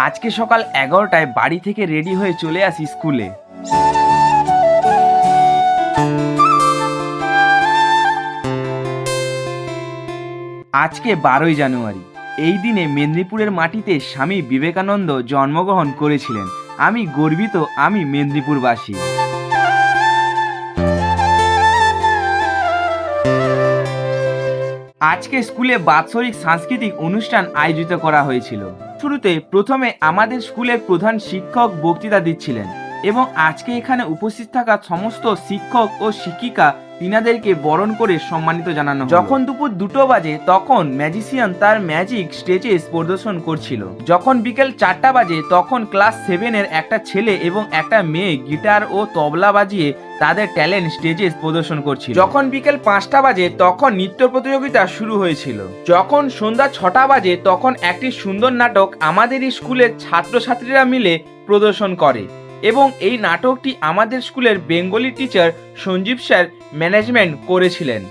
আজকে সকাল 11টায় বাড়ি থেকে রেডি হয়ে চলে আসি স্কুলে। আজকে 12ই জানুয়ারি। এই দিনে মেদিনীপুরের মাটিতে স্বামী বিবেকানন্দ জন্মগ্রহণ করেছিলেন। আমি গর্বিত, আমি মেদিনীপুরবাসী। আজকে স্কুলে বাৎসরিক সাংস্কৃতিক অনুষ্ঠান আয়োজিত করা হয়েছিল। শুরুতে প্রথমে আমাদের স্কুলের প্রধান শিক্ষক বক্তৃতা দিচ্ছিলেন এবং আজকে এখানে উপস্থিত থাকা সমস্ত শিক্ষক ও শিক্ষিকা তিনাদেরকে বরণ করে সম্মানিত জানানো হলো। যখন দুপুর 2টো বাজে তখন ম্যাজিশিয়ান তার ম্যাজিক স্টেজে প্রদর্শন করছিল। যখন বিকেল 4টা বাজে তখন ক্লাস 7-এর একটা ছেলে এবং একটা মেয়ে গিটার ও তবলা বাজিয়ে তাদের ট্যালেন্ট স্টেজে প্রদর্শন করছিল। যখন বিকেল 5টা বাজে তখন নৃত্য প্রতিযোগিতা শুরু হয়েছিল। যখন সন্ধ্যা 6টা বাজে তখন একটি সুন্দর নাটক আমাদের স্কুলের ছাত্রছাত্রীরা মিলে প্রদর্শন করে এবং এই নাটকটি আমাদের স্কুলের Bengali teacher Sanjib sir management করেছিলেন।